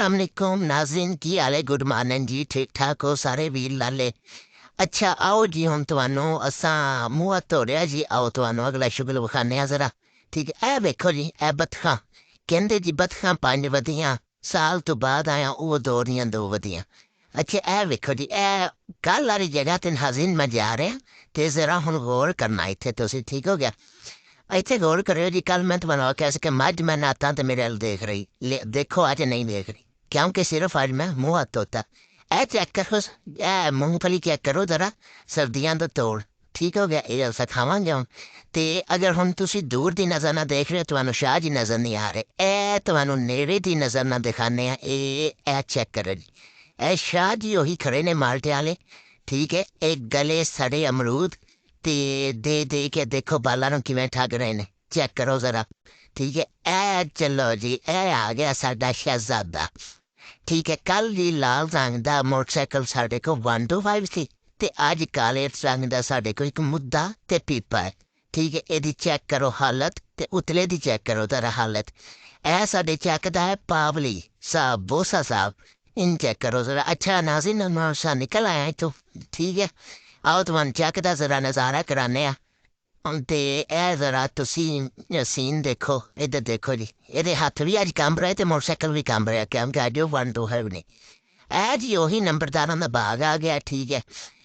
अस्सलाम वालेकुम नाज़रीन की हाल है गुड मॉर्निंग जी ठीक ठाक हो सारे वीर लाले। अच्छा आओ जी हम ਤੁਹਾਨੂੰ ਅਸਾਂ ਮੂੰਹ ਹੱਥ ਧੋ ਰਿਹਾ ਜੀ ਆਓ ਤੁਹਾਨੂੰ ਅਗਲਾ ਸ਼ੁਗਲ ਵਿਖਾਉਂਦੇ ਹਾਂ ਜ਼ਰਾ। ਠੀਕ ਹੈ ਇਹ ਵੇਖੋ ਜੀ ਇਹ ਬਤਖਾਂ ਕਹਿੰਦੇ ਜੀ ਬਤਖਾਂ ਪੰਜ ਵਧੀਆਂ ਸਾਲ ਤੋਂ ਬਾਅਦ ਆਇਆ ਉਹ ਦੋਰੀਆਂ ਦੋ ਵਧੀਆਂ। ਅੱਛਾ ਇਹ ਵੇਖੋ ਜੀ ਇਹ ਕੱਲ੍ਹ ਵਾਲੀ ਜਗ੍ਹਾ ਤੇ ਨਾਜ਼ਰੀਨ ਮੈਂ ਜਾ ਰਿਹਾ ਤੇ ਜ਼ਰਾ ਹੁਣ ਗੌਰ ਕਰਨਾ ਇੱਥੇ ਤੁਸੀਂ ਠੀਕ ਹੋ ਗਿਆ। ਇੱਥੇ ਗੌਰ ਕਰਿਓ ਜੀ ਕੱਲ ਮੈਂ ਤੁਹਾਨੂੰ ਆਖਿਆ ਸੀ ਕਿ ਮੱਝ ਮੈਂ ਨਾਤਾਂ ਤੇ ਮੇਰੇ ਵੱਲ ਦੇਖ ਰਹੀ ਦੇਖੋ ਅੱਜ ਨਹੀਂ ਦੇਖ ਰਹੀ ਕਿਉਂਕਿ ਸਿਰਫ ਅੱਜ ਮੈਂ ਮੂੰਹ ਹੱਥ ਧੋਤਾ। ਇਹ ਚੈੱਕ ਕਰੋ ਇਹ ਮੂੰਗਫਲੀ ਚੈੱਕ ਕਰੋ ਜ਼ਰਾ ਸਰਦੀਆਂ ਦਾ ਤੋੜ ਠੀਕ ਹੋ ਗਿਆ ਇਹ ਅਸਾਂ ਖਾਵਾਂਗੇ ਹੁਣ। ਅਤੇ ਅਗਰ ਹੁਣ ਤੁਸੀਂ ਦੂਰ ਦੀ ਨਜ਼ਰ ਨਾਲ ਦੇਖ ਰਹੇ ਹੋ ਤੁਹਾਨੂੰ ਸ਼ਾਹ ਜੀ ਨਜ਼ਰ ਨਹੀਂ ਆ ਰਹੇ ਇਹ ਤੁਹਾਨੂੰ ਨੇੜੇ ਦੀ ਨਜ਼ਰ ਨਾਲ ਦਿਖਾਉਂਦੇ ਹਾਂ ਇਹ ਚੈੱਕ ਕਰੋ ਜੀ ਇਹ ਸ਼ਾਹ ਜੀ ਉਹੀ ਖੜੇ ਨੇ ਮਾਲਟੇ ਵਾਲੇ ਠੀਕ ਹੈ ਇਹ ਗਲੇ ਸੜੇ ਅਮਰੂਦ ਤੇ ਦੇ ਕੇ ਦੇਖੋ ਬਾਲਾਂ ਨੂੰ ਕਿਵੇਂ ਠੱਗ ਰਹੇ ਨੇ ਚੈੱਕ ਕਰੋ ਜ਼ਰਾ ਠੀਕ ਹੈ। ਇਹ ਚਲੋ ਜੀ ਇਹ ਆ ਗਿਆ ਸਾਡਾ ਸ਼ਹਿਜ਼ਾਦਾ ਠੀਕ ਹੈ। ਕੱਲ੍ਹ ਜੀ ਲਾਲ ਰੰਗ ਦਾ ਮੋਟਰਸਾਈਕਲ ਸਾਡੇ ਕੋਲ 125 ਸੀ ਅਤੇ ਅੱਜ ਕਾਲੇ ਰੰਗ ਦਾ ਸਾਡੇ ਕੋਲ ਇੱਕ ਮੁੱਦਾ ਅਤੇ ਪੀਪਾ ਹੈ ਠੀਕ ਹੈ। ਇਹਦੀ ਚੈੱਕ ਕਰੋ ਹਾਲਤ ਅਤੇ ਉਤਲੇ ਦੀ ਚੈੱਕ ਕਰੋ ਜ਼ਰਾ ਹਾਲਤ। ਇਹ ਸਾਡੇ ਚੱਕਦਾ ਹੈ ਪਾਵਲੀ ਸਾਹਿਬ ਬੋਸਾ ਸਾਹਿਬ ਇਨ ਚੈੱਕ ਕਰੋ ਜ਼ਰਾ। ਅੱਛਾ ਨਾਜ਼ਰੀਨ ਨੌਸ਼ਾ ਨਿਕਲ ਆਇਆ ਇੱਥੋਂ ਠੀਕ ਹੈ। ਆਓ ਤੁਹਾਨੂੰ ਚੱਕ ਦਾ ਜ਼ਰਾ ਨਜ਼ਾਰਾ ਕਰਾਉਂਦੇ ਹਾਂ ਅਤੇ ਇਹ ਜ਼ਰਾ ਤੁਸੀਂ ਸੀਨ ਦੇਖੋ ਇੱਧਰ ਦੇਖੋ ਜੀ ਇਹਦੇ ਹੱਥ ਵੀ ਅੱਜ ਕੰਬ ਰਿਹਾ ਅਤੇ ਮੋਟਰਸਾਈਕਲ ਵੀ ਕੰਬ ਰਿਹਾ ਕਿਉਂਕਿ ਅੱਜ ਉਹ 125 ਨੇ। ਇਹ ਜੀ ਉਹੀ ਨੰਬਰਦਾਰਾਂ ਦਾ ਬਾਗ ਆ ਗਿਆ ਠੀਕ ਹੈ।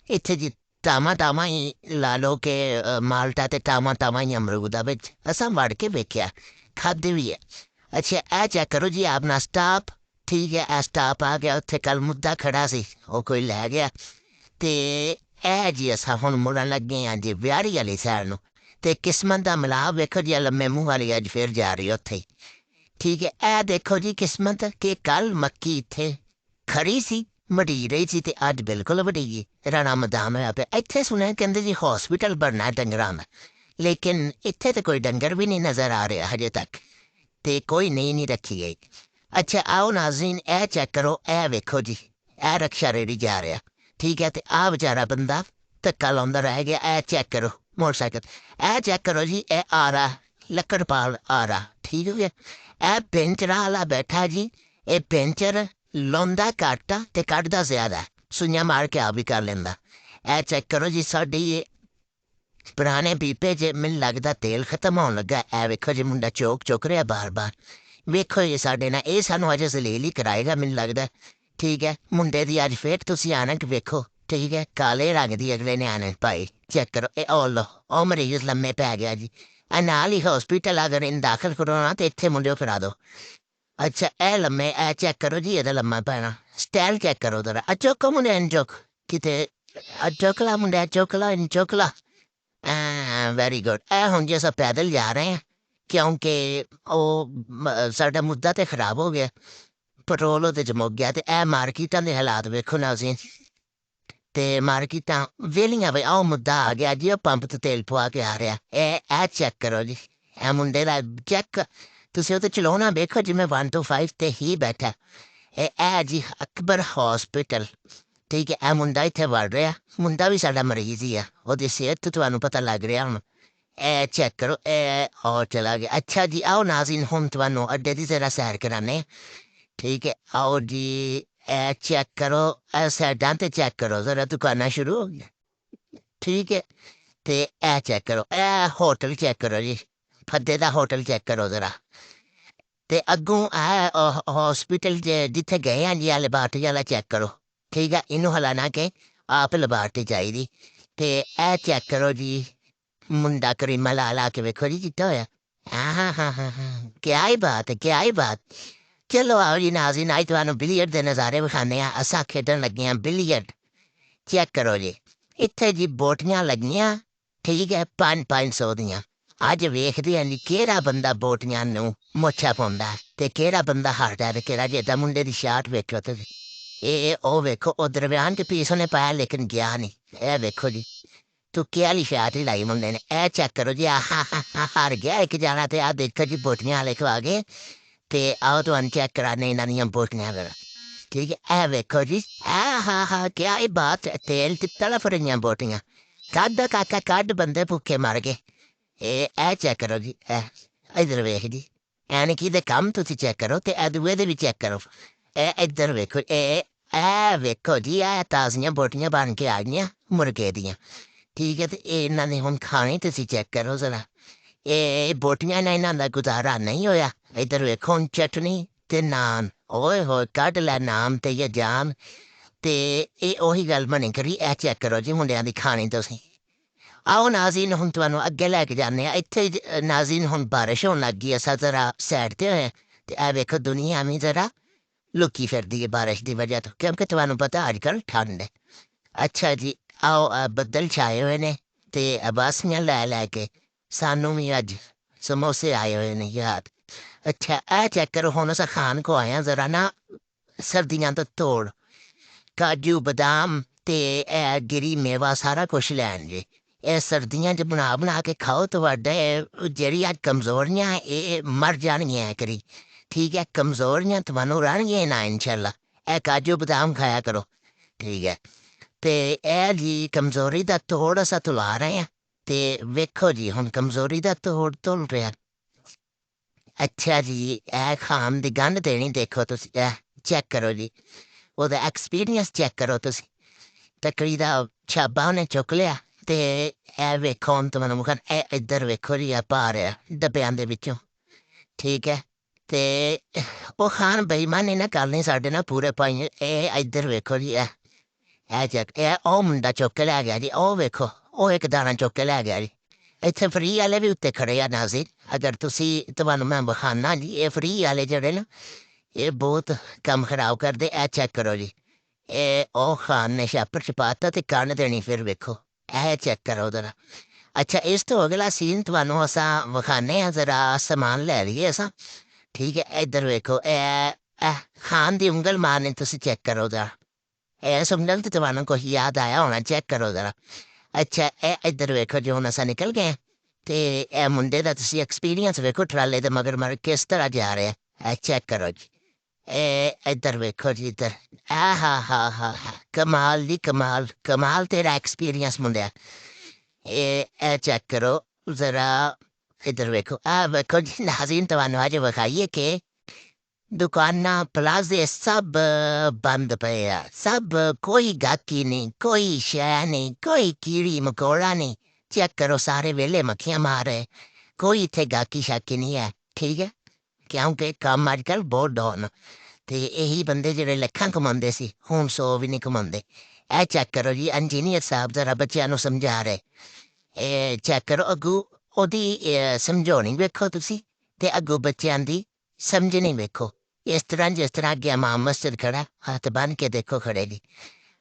ਇੱਥੇ ਜੀ ਟਾਮਾ ਹੀ ਲਾ ਲਓ ਕਿ ਮਾਲਟਾ ਅਤੇ ਟਾਮਾ ਹੀ ਅਮਰੂਦਾ ਵਿੱਚ ਅਸਾਂ ਵੜ ਕੇ ਵੇਖਿਆ ਖਾਧੇ ਵੀ ਹੈ। ਅੱਛਾ ਇਹ ਚੈੱਕ ਕਰੋ ਜੀ ਆਪਣਾ ਸਟਾਪ ਠੀਕ ਹੈ। ਇਹ ਸਟਾਪ ਆ ਗਿਆ ਉੱਥੇ ਕੱਲ੍ਹ ਮੁੱਦਾ ਖੜਾ ਸੀ ਉਹ ਕੋਈ ਲੈ ਗਿਆ ਅਤੇ ਇਹ ਜੀ ਅਸਾਂ ਹੁਣ ਮੁੜਨ ਲੱਗੇ ਹਾਂ ਜੀ ਵਿਆਰੀ ਵਾਲੀ ਸਾਈਡ ਨੂੰ ਅਤੇ ਕਿਸਮਤ ਦਾ ਮਿਲਾਪ ਵੇਖੋ ਜੀ ਲੰਮੇ ਮੂੰਹ ਵਾਲੀ ਅੱਜ ਫਿਰ ਜਾ ਰਹੀ ਉੱਥੇ ਠੀਕ ਹੈ। ਇਹ ਦੇਖੋ ਜੀ ਕਿਸਮਤ ਕਿ ਕੱਲ੍ਹ ਮੱਕੀ ਇੱਥੇ ਖੜੀ ਸੀ ਵਢੀ ਰਹੀ ਸੀ ਅਤੇ ਅੱਜ ਬਿਲਕੁਲ ਵਢੀ ਗਈ ਰਾਣਾ ਮੈਦਾਨ ਹੋਇਆ ਪਿਆ। ਇੱਥੇ ਸੁਣਿਆ ਕਹਿੰਦੇ ਜੀ ਹੋਸਪਿਟਲ ਬਣਨਾ ਡੰਗਰਾਂ ਦਾ ਲੇਕਿਨ ਇੱਥੇ ਤਾਂ ਕੋਈ ਡੰਗਰ ਵੀ ਨਹੀਂ ਨਜ਼ਰ ਆ ਰਿਹਾ ਹਜੇ ਤੱਕ ਅਤੇ ਕੋਈ ਨਹੀਂ ਰੱਖੀ ਗਈ। ਅੱਛਾ ਆਓ ਨਾਜ਼ਰੀਨ ਇਹ ਚੈੱਕ ਕਰੋ ਇਹ ਵੇਖੋ ਜੀ ਇਹ ਰਕਸ਼ਾ ਰੇੜੀ ਜਾ ਰਿਹਾ ਠੀਕ ਹੈ। ਅਤੇ ਆਹ ਵਿਚਾਰਾ ਬੰਦਾ ਧੱਕਾ ਲਾਉਂਦਾ ਰਹਿ ਗਿਆ। ਇਹ ਚੈੱਕ ਕਰੋ ਮੋਟਰਸਾਈਕਲ ਇਹ ਚੈੱਕ ਕਰੋ ਜੀ ਇਹ ਆਰਾ ਲੱਕੜਪਾਲ ਆਰਾ ਠੀਕ ਹੋ ਗਿਆ। ਇਹ ਪੈਂਚਰਾਂ ਵਾਲਾ ਬੈਠਾ ਜੀ ਇਹ ਪੈਂਚਰ ਲਾਉਂਦਾ ਘੱਟ ਆ ਅਤੇ ਕੱਢਦਾ ਜ਼ਿਆਦਾ ਸੂਈਆਂ ਮਾਰ ਕੇ ਆ ਵੀ ਕਰ ਲੈਂਦਾ। ਇਹ ਚੈੱਕ ਕਰੋ ਜੀ ਸਾਡੀ ਪੁਰਾਣੇ ਪੀਪੇ 'ਚ ਮੈਨੂੰ ਲੱਗਦਾ ਤੇਲ ਖਤਮ ਹੋਣ ਲੱਗਾ। ਇਹ ਵੇਖੋ ਜੀ ਮੁੰਡਾ ਚੁੱਕ ਰਿਹਾ ਬਾਰ ਵੇਖੋ ਜੀ ਸਾਡੇ ਨਾਲ ਇਹ ਸਾਨੂੰ ਅੱਜ ਜ਼ਲੀਲ ਹੀ ਕਰਾਏਗਾ ਮੈਨੂੰ ਲੱਗਦਾ ਠੀਕ ਹੈ। ਮੁੰਡੇ ਦੀ ਅੱਜ ਫਿਰ ਤੁਸੀਂ ਆਣਕ ਵੇਖੋ ਠੀਕ ਹੈ ਕਾਲੇ ਰੰਗ ਦੀ ਅਗਲੇ ਨੇ ਆਣਕ ਪਾਈ ਚੈੱਕ ਕਰੋ ਇਹ ਉਹ ਮਰੀਜ਼ ਲੰਮੇ ਪੈ ਗਿਆ ਜੀ ਇਹ ਨਾਲ ਹੀ ਹੋਸਪਿਟਲ ਅਗਰ ਇਹਨੂੰ ਦਾਖਲ ਕਰਾਉਣਾ ਤਾਂ ਇੱਥੇ ਮੁੰਡੇ ਕਰਾ ਦਿਓ। ਅੱਛਾ ਇਹ ਲੰਮੇ ਇਹ ਚੈੱਕ ਕਰੋ ਜੀ ਇਹਦਾ ਲੰਮਾ ਪੈਣਾ ਸਟਾਈਲ ਚੈੱਕ ਕਰੋ ਜ਼ਰਾ ਚੁੱਕੋ ਮੁੰਡੇ ਇਹਨੂੰ ਚੁੱਕ ਕਿਤੇ ਚੁੱਕ ਲਾ ਮੁੰਡਾ ਚੁੱਕ ਲਾ ਇਹਨੂੰ ਚੁੱਕ ਲਾ ਵੈਰੀ ਗੁੱਡ। ਇਹ ਹੁਣ ਜੀ ਅਸੀਂ ਪੈਦਲ ਜਾ ਰਹੇ ਹਾਂ ਕਿਉਂਕਿ ਉਹ ਸਾਡਾ ਮੁੱਦਾ ਤਾਂ ਖਰਾਬ ਹੋ ਗਿਆ ਪੈਟਰੋਲ ਉਹਦੇ 'ਚ ਮੁੱਕ ਗਿਆ ਅਤੇ ਇਹ ਮਾਰਕੀਟਾਂ ਦੇ ਹਾਲਾਤ ਵੇਖੋ ਨਾ ਅਸੀਂ ਅਤੇ ਮਾਰਕੀਟਾਂ ਵਿਹਲੀਆਂ ਬਈ ਆਹ ਮੁੱਦਾ ਆ ਗਿਆ ਜੀ ਉਹ ਪੰਪ ਤੋਂ ਤੇਲ ਪਵਾ ਕੇ ਆ ਰਿਹਾ। ਇਹ ਚੈੱਕ ਕਰੋ ਜੀ ਇਹ ਮੁੰਡੇ ਦਾ ਚੈੱਕ ਤੁਸੀਂ ਉਹ 'ਤੇ ਚਲਾਉਣਾ ਵੇਖੋ ਜਿਵੇਂ 125 'ਤੇ ਹੀ ਬੈਠਾ ਇਹ ਜੀ ਅਕਬਰ ਹੋਸਪਿਟਲ ਠੀਕ ਹੈ। ਇਹ ਮੁੰਡਾ ਇੱਥੇ ਵੜ ਰਿਹਾ ਮੁੰਡਾ ਵੀ ਸਾਡਾ ਮਰੀਜ਼ ਹੀ ਆ ਉਹਦੀ ਸਿਹਤ ਤੁਹਾਨੂੰ ਪਤਾ ਲੱਗ ਰਿਹਾ ਹੁਣ। ਇਹ ਚੈੱਕ ਕਰੋ ਇਹ ਔਰ ਚਲਾ ਗਿਆ। ਅੱਛਾ ਜੀ ਆਓ ਨਾਜ਼ਰੀਨ ਹੁਣ ਤੁਹਾਨੂੰ ਅੱਡੇ ਦੀ ਜ਼ਰਾ ਸੈਰ ਕਰਾਉਂਦੇ ਠੀਕ ਹੈ। ਆਓ ਜੀ ਇਹ ਚੈੱਕ ਕਰੋ ਇਹ ਸਾਈਡਾਂ 'ਤੇ ਚੈੱਕ ਕਰੋ ਜ਼ਰਾ ਦੁਕਾਨਾਂ ਸ਼ੁਰੂ ਹੋ ਗਈਆਂ ਠੀਕ ਹੈ। ਅਤੇ ਇਹ ਚੈੱਕ ਕਰੋ ਇਹ ਹੋਟਲ ਚੈੱਕ ਕਰੋ ਜੀ ਫੱਦੇ ਦਾ ਹੋਟਲ ਚੈੱਕ ਕਰੋ ਜ਼ਰਾ। ਅਤੇ ਅੱਗੋਂ ਇਹ ਹੋਸਪਿਟਲ ਜਿੱਥੇ ਗਏ ਹਾਂ ਜੀ ਲੈਬਾਰਟਰੀ ਵਾਲਾ ਚੈੱਕ ਕਰੋ ਠੀਕ ਹੈ। ਇਹਨੂੰ ਹਲਾਣਾ ਕਿ ਆਪ ਲੈਬਾਰਟਰੀ ਚਾਹੀਦੀ ਅਤੇ ਇਹ ਚੈੱਕ ਕਰੋ ਜੀ ਮੁੰਡਾ ਕਰੀਮਾ ਲਾ ਕੇ ਵੇਖੋ ਜੀ ਜਿੱਦਾਂ ਹੋਇਆ ਹਾਂ ਕਿਆ ਹੀ ਬਾਤ ਹੈ ਕਿਆ ਹੀ ਬਾਤ। ਚਲੋ ਆਓ ਜੀ ਨਾਜ਼ਰੀਨ ਅੱਜ ਤੁਹਾਨੂੰ ਬਿਲੀਅਰਡ ਦੇ ਨਜ਼ਾਰੇ ਵਿਖਾਉਂਦੇ ਹਾਂ ਅਸਾਂ ਖੇਡਣ ਲੱਗੇ ਹਾਂ ਬਿਲੀਅਰਡ ਚੈੱਕ ਕਰੋ ਜੀ ਇੱਥੇ ਜੀ ਬੋਟੀਆਂ ਲੱਗੀਆਂ ਠੀਕ ਹੈ 500 ਦੀਆਂ। ਅੱਜ ਵੇਖਦੇ ਹਾਂ ਜੀ ਕਿਹੜਾ ਬੰਦਾ ਬੋਟੀਆਂ ਨੂੰ ਮੋਛਾ ਪਾਉਂਦਾ ਅਤੇ ਕਿਹੜਾ ਬੰਦਾ ਹਾਰਦਾ ਅਤੇ ਕਿਹੜਾ ਜਿੱਦਾਂ ਮੁੰਡੇ ਦੀ ਸ਼ਾਟ ਵੇਖੋ ਤੁਸੀਂ ਇਹ ਉਹ ਵੇਖੋ ਉਹ ਦਰਮਿਆਨ ਕੇ ਪੀਸ ਉਹਨੇ ਪਾਇਆ ਲੇਕਿਨ ਗਿਆ ਨਹੀਂ। ਇਹ ਵੇਖੋ ਜੀ ਤੁੱਕੇ ਵਾਲੀ ਸ਼ਾਟ ਹੀ ਲਾਈ ਮੁੰਡੇ ਨੇ। ਇਹ ਚੈੱਕ ਕਰੋ ਜੀ ਹਾਰ ਗਿਆ ਇੱਕ ਜਾਣਾ ਅਤੇ ਆਹ ਦੇਖੋ ਜੀ ਬੋਟੀਆਂ ਵਾਲੇ ਕੋ ਆ ਗਏ ਅਤੇ ਆਓ ਤੁਹਾਨੂੰ ਚੈੱਕ ਕਰਾਉਂਦੇ ਇਹਨਾਂ ਦੀਆਂ ਬੋਟੀਆਂ ਵਗੈਰਾ ਠੀਕ ਹੈ। ਇਹ ਵੇਖੋ ਜੀ ਕਿਆ ਇਹ ਬਾਤ ਤੇਲ ਤੇ ਤੜਫ ਰਹੀਆਂ ਬੋਟੀਆਂ ਕੱਢ ਕਾਕਾ ਕੱਢ ਬੰਦੇ ਭੁੱਖੇ ਮਰ ਗਏ। ਇਹ ਚੈੱਕ ਕਰੋ ਜੀ ਇੱਧਰ ਵੇਖ ਜੀ ਯਾਨੀ ਕਿ ਇਹਦੇ ਕੰਮ ਤੁਸੀਂ ਚੈੱਕ ਕਰੋ ਅਤੇ ਇਹ ਦੂਏ ਦੇ ਵੀ ਚੈੱਕ ਕਰੋ। ਇੱਧਰ ਵੇਖੋ ਇਹ ਵੇਖੋ ਜੀ ਇਹ ਤਾਜ਼ੀਆਂ ਬੋਟੀਆਂ ਬਣ ਕੇ ਆ ਗਈਆਂ ਮੁਰਗੇ ਦੀਆਂ। ਠੀਕ ਹੈ ਤੇ ਇਹਨਾਂ ਨੇ ਹੁਣ ਖਾਣੇ ਤੁਸੀਂ ਚੈੱਕ ਕਰੋ ਜ਼ਰਾ। ਇਹ ਬੋਟੀਆਂ ਨਾਲ ਇਹਨਾਂ ਦਾ ਗੁਜ਼ਾਰਾ ਨਹੀਂ ਹੋਇਆ। ਇੱਧਰ ਵੇਖੋ ਹੁਣ ਚਟਨੀ ਤੇ ਨਾਨ। ਓਏ ਹੋਏ ਕੱਢ ਲੈ ਨਾਮ ਤੇ ਇਹ ਜਾਨ। ਤੇ ਇਹ ਉਹੀ ਗੱਲ ਬਣੀ ਕਰੀ। ਇਹ ਚੈੱਕ ਕਰੋ ਜੀ ਮੁੰਡਿਆਂ ਦੀ ਖਾਣੀ ਤੁਸੀਂ। ਆਓ ਨਾਜ਼ਰੀਨ ਹੁਣ ਤੁਹਾਨੂੰ ਅੱਗੇ ਲੈ ਕੇ ਜਾਂਦੇ ਹਾਂ। ਇੱਥੇ ਨਾਜ਼ਰੀਨ ਹੁਣ ਬਾਰਿਸ਼ ਹੋਣ ਲੱਗ ਗਈ। ਅਸਾਂ ਜ਼ਰਾ ਸਾਈਡ ਤੇ ਹੋਏ ਤੇ ਇਹ ਵੇਖੋ ਦੁਨੀਆ ਐਵੇਂ ਜ਼ਰਾ ਲੁਕੀ ਫਿਰਦੀ ਹੈ ਬਾਰਿਸ਼ ਦੀ ਵਜ੍ਹਾ ਤੋਂ, ਕਿਉਂਕਿ ਤੁਹਾਨੂੰ ਪਤਾ ਅੱਜ ਕੱਲ੍ਹ ਠੰਡ ਹੈ। ਅੱਛਾ ਜੀ ਆਓ ਬੱਦਲ ਛਾਏ ਹੋਏ ਨੇ ਤੇ ਅਬਾਸੀਆਂ ਲੈ ਲੈ ਕੇ ਸਾਨੂੰ ਵੀ ਅੱਜ ਸਮੋਸੇ ਆਏ ਹੋਏ ਨੇ ਯਾਦ। ਅੱਛਾ ਇਹ ਚੈੱਕ ਕਰੋ ਹੁਣ ਅਸਾਂ ਖਾਣ ਕੋ ਆਏ ਹਾਂ ਜ਼ਰਾ ਨਾ ਸਰਦੀਆਂ ਤੋਂ ਤੋੜ ਕਾਜੂ ਬਦਾਮ ਤੇ ਇਹ ਗਿਰੀ ਮੇਵਾ ਸਾਰਾ ਕੁਛ ਲੈਣ ਜੀ। ਇਹ ਸਰਦੀਆਂ 'ਚ ਬਣਾ ਬਣਾ ਕੇ ਖਾਓ ਤੁਹਾਡੇ ਜਿਹੜੀ ਅੱਜ ਕਮਜ਼ੋਰੀਆਂ ਇਹ ਮਰ ਜਾਣਗੀਆਂ ਕਰੀ। ਠੀਕ ਹੈ ਕਮਜ਼ੋਰੀਆਂ ਤੁਹਾਨੂੰ ਰਹਿਣਗੀਆਂ ਨਾ ਇਨਸ਼ਾਅੱਲਾ। ਇਹ ਕਾਜੂ ਬਦਾਮ ਖਾਇਆ ਕਰੋ ਠੀਕ ਹੈ। ਤੇ ਇਹ ਜੀ ਕਮਜ਼ੋਰੀ ਦਾ ਤੋੜ ਅਸਾਂ ਤੁਲਾ ਰਹੇ ਹਾਂ ਤੇ ਵੇਖੋ ਜੀ ਹੁਣ ਕਮਜ਼ੋਰੀ ਦਾ ਤੋੜ ਤੁਲ ਰਿਹਾ। ਅੱਛਾ ਜੀ ਇਹ ਖਾਣ ਦੀ ਗੰਢ ਦੇਣੀ ਦੇਖੋ ਤੁਸੀਂ ਇਹ ਚੈੱਕ ਕਰੋ ਜੀ। ਉਹਦਾ ਐਕਸਪੀਰੀਅੰਸ ਚੈੱਕ ਕਰੋ ਤੁਸੀਂ। ਤਕੜੀ ਦਾ ਛਾਬਾ ਉਹਨੇ ਚੁੱਕ ਲਿਆ ਤੇ ਇਹ ਵੇਖੋ ਹੁਣ ਤੁਹਾਨੂੰ ਮੁਖਾਂ ਇਹ ਇੱਧਰ ਵੇਖੋ ਜੀ ਆ ਪਾ ਰਿਹਾ ਡੱਬਿਆਂ ਦੇ ਵਿੱਚੋਂ। ਠੀਕ ਹੈ ਤੇ ਉਹ ਖਾਨ ਬੇਈਮਾਨੀ ਨਾ ਕਰਨੀ ਸਾਡੇ ਨਾਲ ਪੂਰੇ ਪਾਈ। ਇਹ ਇੱਧਰ ਵੇਖੋ ਜੀ ਇਹ ਚੈੱਕ ਇਹ ਉਹ ਮੁੰਡਾ ਚੁੱਕ ਕੇ ਲੈ ਗਿਆ ਜੀ। ਉਹ ਵੇਖੋ ਉਹ ਇੱਕ ਦਾਣਾ ਚੁੱਕ ਕੇ ਲੈ ਗਿਆ ਜੀ। ਇੱਥੇ ਫਰੀ ਵਾਲੇ ਵੀ ਉੱਤੇ ਖੜੇ ਆ ਨਾਜ਼ਰੀਨ। ਅਗਰ ਤੁਸੀਂ ਤੁਹਾਨੂੰ ਮੈਂ ਵਿਖਾਨਾ ਜੀ ਇਹ ਫਰੀ ਵਾਲੇ ਜਿਹੜੇ ਨਾ ਇਹ ਬਹੁਤ ਕੰਮ ਖਰਾਬ ਕਰਦੇ। ਇਹ ਚੈੱਕ ਕਰੋ ਜੀ। ਇਹ ਉਹ ਖਾਨ ਨੇ ਛਾਪਰ ਚ ਪਾਤਾ ਤੇ ਕੰਨ ਦੇਣੀ ਫਿਰ ਵੇਖੋ। ਇਹ ਚੈੱਕ ਕਰੋ ਜ਼ਰਾ। ਅੱਛਾ ਇਸ ਤੋਂ ਅਗਲਾ ਸੀਨ ਤੁਹਾਨੂੰ ਅਸਾਂ ਵਿਖਾਨੇ ਹਾਂ ਜ਼ਰਾ ਸਮਾਨ ਲੈ ਲਈਏ ਅਸਾਂ। ਠੀਕ ਹੈ ਇੱਧਰ ਵੇਖੋ ਇਹ ਖਾਨ ਦੀ ਉਂਗਲ ਮਾਰਨੀ ਤੁਸੀਂ ਚੈੱਕ ਕਰੋ ਜ਼ਰਾ। ਇਹ ਸਮਝਣ ਤੇ ਤੁਹਾਨੂੰ ਕੁਛ ਯਾਦ ਆਇਆ ਹੋਣਾ ਚੈੱਕ ਕਰੋ ਜ਼ਰਾ। ਅੱਛਾ ਇਹ ਇੱਧਰ ਵੇਖੋ ਜੀ ਹੁਣ ਅਸਾਂ ਨਿਕਲ ਗਏ ਤੇ ਇਹ ਮੁੰਡੇ ਦਾ ਤੁਸੀਂ ਐਕਸਪੀਰੀਅੰਸ ਵੇਖੋ ਟਰਾਲੇ ਦੇ ਮਗਰ ਕਿਸ ਤਰ੍ਹਾਂ ਜਾ ਰਿਹਾ। ਇਹ ਚੈੱਕ ਕਰੋ ਜੀ। ਇਹ ਇੱਧਰ ਵੇਖੋ ਜੀ ਇੱਧਰ ਹਾ ਕਮਾਲ ਜੀ ਕਮਾਲ ਕਮਾਲ ਤੇਰਾ ਐਕਸਪੀਰੀਅੰਸ ਮੁੰਡਿਆ। ਇਹ ਚੈੱਕ ਕਰੋ ਜ਼ਰਾ। ਇੱਧਰ ਵੇਖੋ ਵੇਖੋ ਜੀ ਨਾਜ਼ਰੀਨ ਤੁਹਾਨੂੰ ਅੱਜ ਵਿਖਾਈਏ ਕਿ ਦੁਕਾਨਾਂ ਪਲਾਜ਼ੇ ਸਭ ਬੰਦ ਪਏ ਆ। ਸਭ ਕੋਈ ਗਾਹਕੀ ਨਹੀਂ ਕੋਈ ਸ਼ੈ ਨਹੀਂ ਕੋਈ ਕੀੜੀ ਮਕੌੜਾ ਨਹੀਂ। ਚੈੱਕ ਕਰੋ ਸਾਰੇ ਵੇਲੇ ਮੱਖੀਆਂ ਮਾਰ ਰਹੇ। ਕੋਈ ਇੱਥੇ ਗਾਹਕੀ ਸ਼ਾਕੀ ਨਹੀਂ ਹੈ ਠੀਕ ਹੈ ਕਿਉਂਕਿ ਕੰਮ ਅੱਜ ਕੱਲ੍ਹ ਬਹੁਤ ਡਾਊਨ। ਤੇ ਇਹੀ ਬੰਦੇ ਜਿਹੜੇ ਲੱਖਾਂ ਕਮਾਉਂਦੇ ਸੀ ਹੁਣ 100 ਵੀ ਨਹੀਂ ਕਮਾਉਂਦੇ। ਇਹ ਚੈੱਕ ਕਰੋ ਜੀ ਇੰਜੀਨੀਅਰ ਸਾਹਿਬ ਜ਼ਰਾ ਬੱਚਿਆਂ ਨੂੰ ਸਮਝਾ ਰਹੇ। ਇਹ ਚੈੱਕ ਕਰੋ ਅੱਗੋਂ ਉਹਦੀ ਸਮਝਾਉਣੀ ਵੇਖੋ ਤੁਸੀਂ ਤੇ ਅੱਗੋਂ ਬੱਚਿਆਂ ਦੀ ਸਮਝਣੀ ਵੇਖੋ। ਇਸ ਤਰ੍ਹਾਂ ਜਿਸ ਤਰ੍ਹਾਂ ਅੱਗੇ ਇਮਾਮ ਮਸਜਿਦ ਖੜਾ ਹੱਥ ਬੰਨ੍ਹ ਕੇ ਦੇਖੋ ਖੜੇ ਜੀ।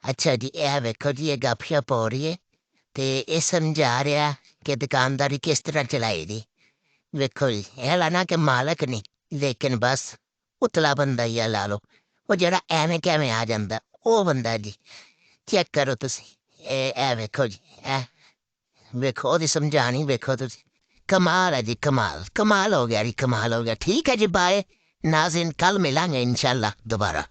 ਅੱਛਾ ਜੀ ਇਹ ਵੇਖੋ ਜੀ ਇਹ ਗਾਫੀਆ ਪਾ ਰਹੀ ਹੈ ਤੇ ਇਹ ਸਮਝਾ ਰਿਹਾ ਕਿ ਦੁਕਾਨਦਾਰੀ ਕਿਸ ਤਰ੍ਹਾਂ ਚਲਾਈ ਦੀ। ਵੇਖੋ ਜੀ ਇਹ ਲਾਣਾ ਕਿ ਮਾਲਕ ਨਹੀਂ ਲੇਕਿਨ ਬਸ ਉਤਲਾ ਬੰਦਾ ਹੀ ਆ ਲਾ ਲਓ। ਉਹ ਜਿਹੜਾ ਐਵੇਂ ਕਿਵੇਂ ਆ ਜਾਂਦਾ ਉਹ ਬੰਦਾ ਜੀ। ਚੈੱਕ ਕਰੋ ਤੁਸੀਂ ਇਹ ਵੇਖੋ ਜੀ ਇਹ ਵੇਖੋ ਉਹਦੀ ਸਮਝਾਣੀ ਵੇਖੋ ਤੁਸੀਂ। ਕਮਾਲ ਹੈ ਜੀ ਕਮਾਲ ਕਮਾਲ ਹੋ ਗਿਆ ਜੀ ਕਮਾਲ ਹੋ ਗਿਆ। ਠੀਕ ਹੈ ਜੀ ਬਾਏ ਨਾਜ਼ਰੀਨ ਕੱਲ ਮਿਲਾਂਗੇ ਇਨਸ਼ਾਅੱਲਾ ਦੁਬਾਰਾ।